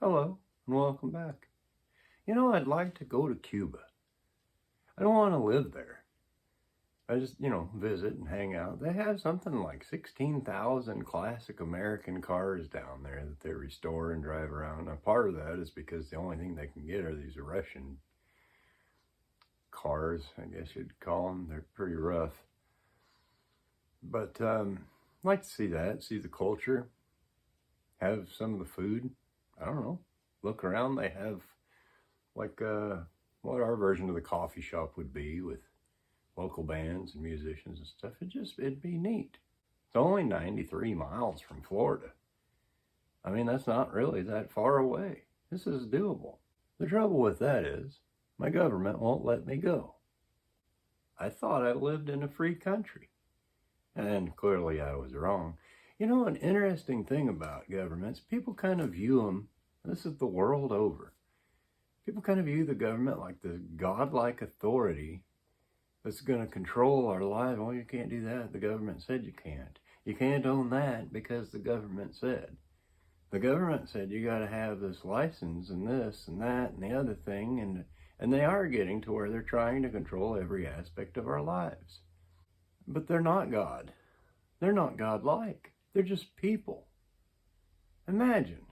Hello, and welcome back. I'd like to go to Cuba. I don't want to live there. I just, visit and hang out. They have something like 16,000 classic American cars down there that they restore and drive around. Now, part of that is because the only thing they can get are these Russian cars, I guess you'd call them. They're pretty rough. But I'd like to see that, see the culture, have some of the food. I don't know. Look around. They have like what our version of the coffee shop would be with local bands and musicians and stuff. It'd be neat. It's only 93 miles from Florida. I mean, that's not really that far away. This is doable. The trouble with that is my government won't let me go. I thought I lived in a free country. And clearly I was wrong. An interesting thing about governments, people kind of view them, this is the world over, people kind of view the government like the godlike authority that's going to control our lives. Well, you can't do that. The government said you can't. You can't own that because the government said. The government said you got to have this license and this and that and the other thing. And they are getting to where they're trying to control every aspect of our lives. But they're not God. They're not godlike. They're just people. Imagine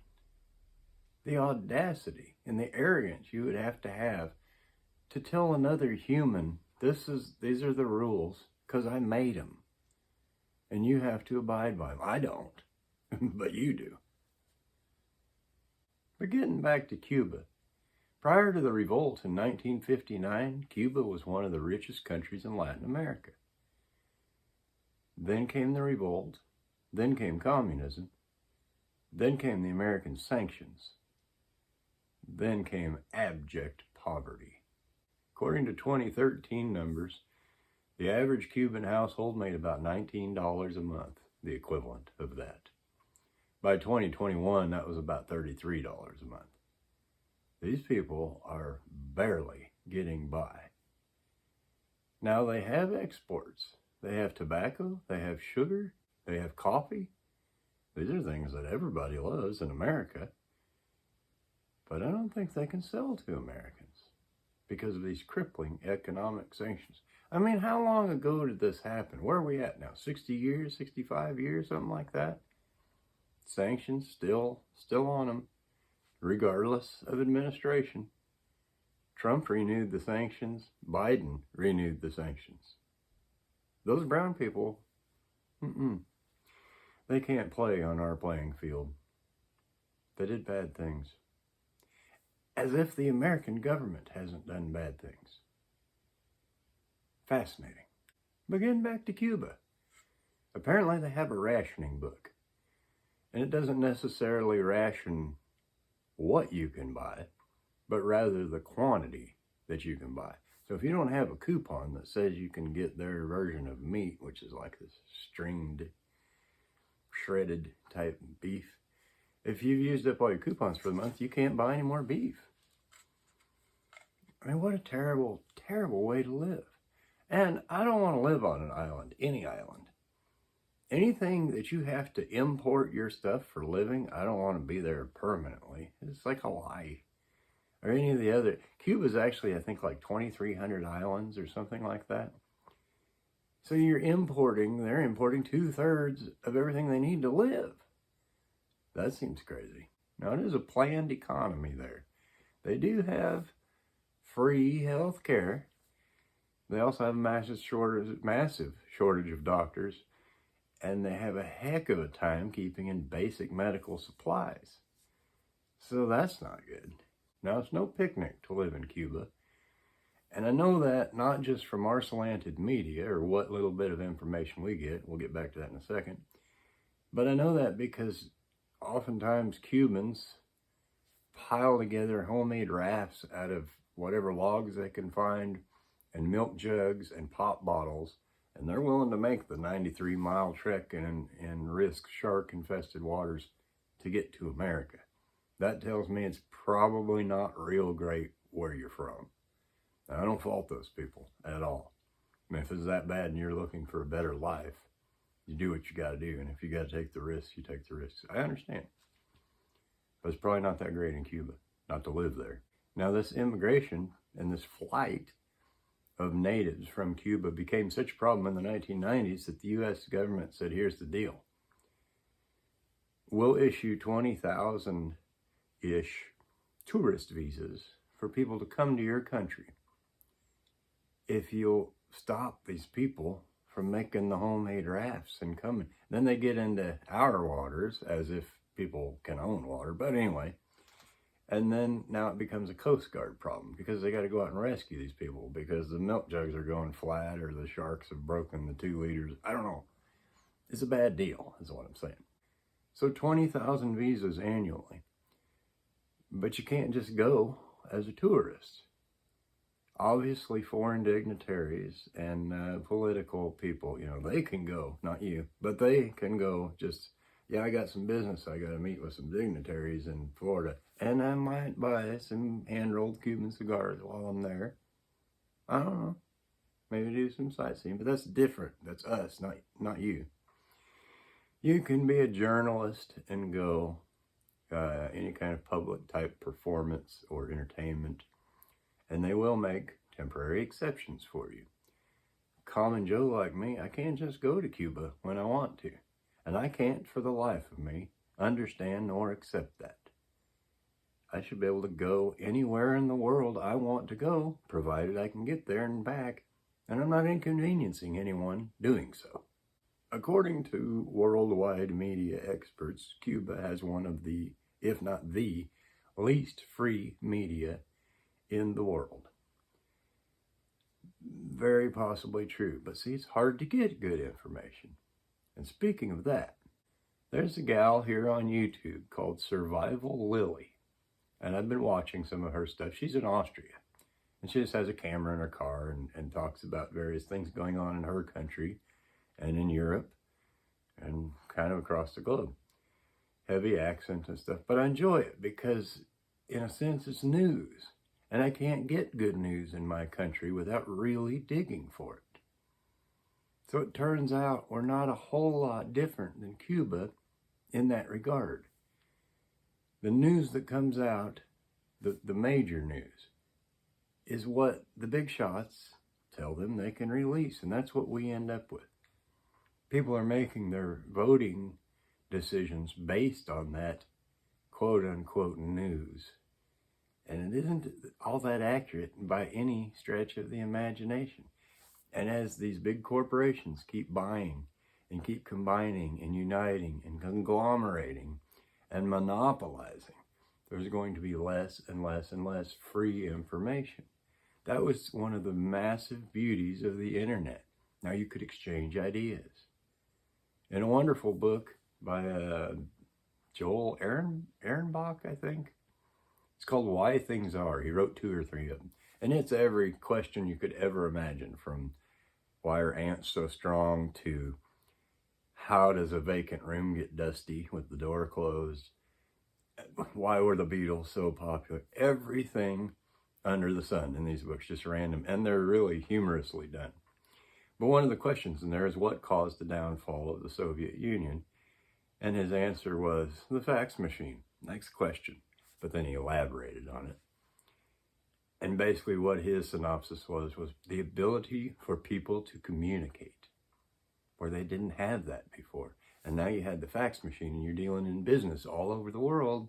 the audacity and the arrogance you would have to tell another human, these are the rules because I made them. And you have to abide by them. I don't, but you do. But getting back to Cuba, prior to the revolt in 1959, Cuba was one of the richest countries in Latin America. Then came the revolt, then came communism, then came the American sanctions, then came abject poverty. According to 2013 numbers, the average Cuban household made about $19 a month, the equivalent of that. By 2021, that was about $33 a month. These people are barely getting by. Now they have exports. They have tobacco, they have sugar, they have coffee. These are things that everybody loves in America. But I don't think they can sell to Americans because of these crippling economic sanctions. I mean, how long ago did this happen? Where are we at now? 60 years, 65 years, something like that? Sanctions still on them, regardless of administration. Trump renewed the sanctions. Biden renewed the sanctions. Those brown people, they can't play on our playing field. They did bad things. As if the American government hasn't done bad things. Fascinating. But getting back to Cuba. Apparently they have a rationing book. And it doesn't necessarily ration what you can buy, but rather the quantity that you can buy. So if you don't have a coupon that says you can get their version of meat, which is like this stringed, shredded type beef, if you've used up all your coupons for the month, you can't buy any more beef. I mean, what a terrible, terrible way to live. And I don't want to live on an island, any island. Anything that you have to import your stuff for living, I don't want to be there permanently. It's like Hawaii. Or any of the other. Cuba's actually, I think, like 2,300 islands or something like that. So they're importing 2/3 of everything they need to live. That seems crazy. Now, it is a planned economy there. They do have free health care. They also have a massive shortage of doctors. And they have a heck of a time keeping in basic medical supplies. So that's not good. Now, it's no picnic to live in Cuba. And I know that not just from our slanted media or what little bit of information we get. We'll get back to that in a second. But I know that because oftentimes Cubans pile together homemade rafts out of whatever logs they can find and milk jugs and pop bottles. And they're willing to make the 93-mile trek and risk shark-infested waters to get to America. That tells me it's probably not real great where you're from. Now, I don't fault those people at all. I mean, if it's that bad and you're looking for a better life, you do what you got to do. And if you got to take the risks, you take the risks. I understand. But it's probably not that great in Cuba, not to live there. Now, this immigration and this flight of natives from Cuba became such a problem in the 1990s that the U.S. government said, here's the deal. We'll issue 20,000-ish tourist visas for people to come to your country if you'll stop these people from making the homemade rafts and coming. Then they get into our waters as if people can own water. But anyway, and then now it becomes a Coast Guard problem because they got to go out and rescue these people because the milk jugs are going flat or the sharks have broken the 2 liters. I don't know. It's a bad deal, is what I'm saying. So 20,000 visas annually. But you can't just go as a tourist. Obviously, foreign dignitaries and political people, they can go, not you, but they can go just, yeah, I got some business. I got to meet with some dignitaries in Florida. And I might buy some hand-rolled Cuban cigars while I'm there. I don't know. Maybe do some sightseeing, but that's different. That's us, not you. You can be a journalist and go any kind of public type performance or entertainment, and they will make temporary exceptions for you. Common Joe like me, I can't just go to Cuba when I want to, and I can't for the life of me understand nor accept that. I should be able to go anywhere in the world I want to go, provided I can get there and back, and I'm not inconveniencing anyone doing so. According to worldwide media experts, Cuba has one of the, if not the, least free media in the world. Very possibly true, but see, it's hard to get good information. And speaking of that, there's a gal here on YouTube called Survival Lily, and I've been watching some of her stuff. She's in Austria, and she just has a camera in her car and talks about various things going on in her country and in Europe and kind of across the globe. Heavy accent and stuff, but I enjoy it because, in a sense, it's news. And I can't get good news in my country without really digging for it. So it turns out we're not a whole lot different than Cuba in that regard. The news that comes out, the major news, is what the big shots tell them they can release. And that's what we end up with. People are making their voting decisions based on that quote-unquote news. And it isn't all that accurate by any stretch of the imagination. And as these big corporations keep buying and keep combining and uniting and conglomerating and monopolizing, there's going to be less and less and less free information. That was one of the massive beauties of the internet. Now you could exchange ideas. In a wonderful book by Joel Ehrenbach, I think. It's called Why Things Are. He wrote 2 or 3 of them. And it's every question you could ever imagine, from why are ants so strong to how does a vacant room get dusty with the door closed? Why were the Beatles so popular? Everything under the sun in these books, just random. And they're really humorously done. But one of the questions in there is what caused the downfall of the Soviet Union? And his answer was the fax machine. Next question. But then he elaborated on it. And basically what his synopsis was the ability for people to communicate, where they didn't have that before. And now you had the fax machine and you're dealing in business all over the world,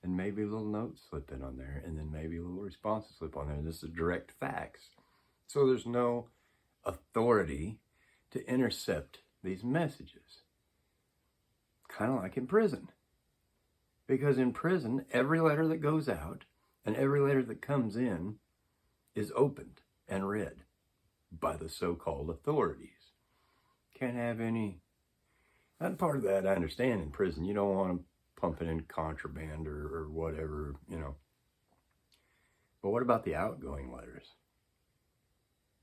and maybe a little note slip in on there, and then maybe a little response slip on there. This is a direct fax. So there's no authority to intercept these messages. Kind of like in prison. Because in prison, every letter that goes out and every letter that comes in is opened and read by the so-called authorities. Can't have any... And part of that I understand in prison. You don't want to pump it in contraband or whatever, But what about the outgoing letters?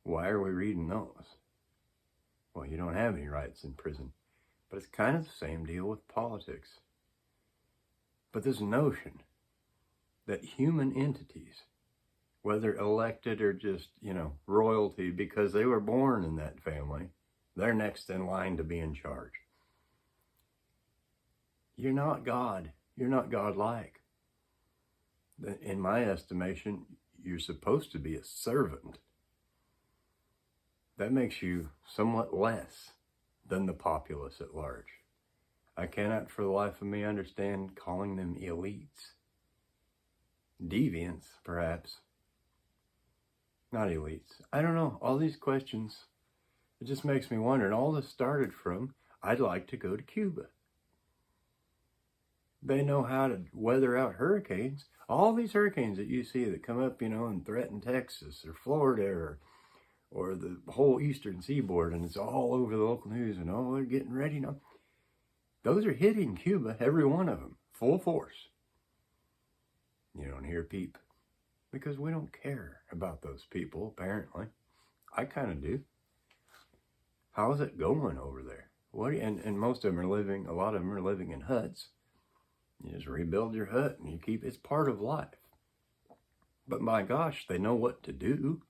Why are we reading those? Well, you don't have any rights in prison. But it's kind of the same deal with politics. But this notion that human entities, whether elected or just, royalty because they were born in that family, they're next in line to be in charge. You're not God. You're not God-like. In my estimation, you're supposed to be a servant. That makes you somewhat less than the populace at large. I cannot for the life of me understand calling them elites. Deviants, perhaps. Not elites. I don't know. All these questions, it just makes me wonder. And all this started from, I'd like to go to Cuba. They know how to weather out hurricanes. All these hurricanes that you see that come up, and threaten Texas or Florida or the whole eastern seaboard, and it's all over the local news, and they're getting ready now. Those are hitting Cuba, every one of them, full force. You don't hear peep, because we don't care about those people, apparently. I kind of do. How's it going over there? And most of them a lot of them are living in huts. You just rebuild your hut and it's part of life. But my gosh, they know what to do.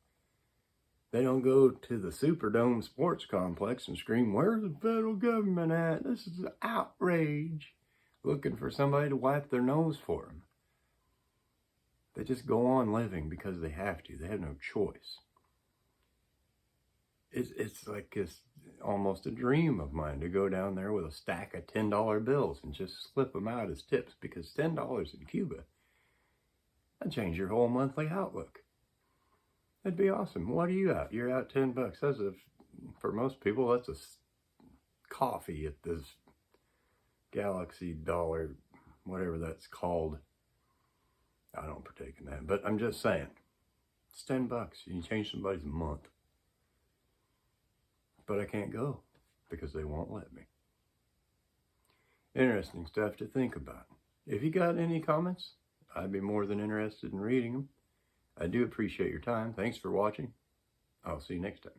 They don't go to the Superdome sports complex and scream, "Where's the federal government at? This is an outrage," looking for somebody to wipe their nose for them. They just go on living because they have to. They have no choice. It's like it's almost a dream of mine to go down there with a stack of $10 bills and just slip them out as tips, because $10 in Cuba, that'd change your whole monthly outlook. That'd be awesome. What are you out? You're out $10. For most people, that's a coffee at this Galaxy Dollar, whatever that's called. I don't partake in that, but I'm just saying, it's $10. You can change somebody's month. But I can't go because they won't let me. Interesting stuff to think about. If you got any comments, I'd be more than interested in reading them. I do appreciate your time. Thanks for watching. I'll see you next time.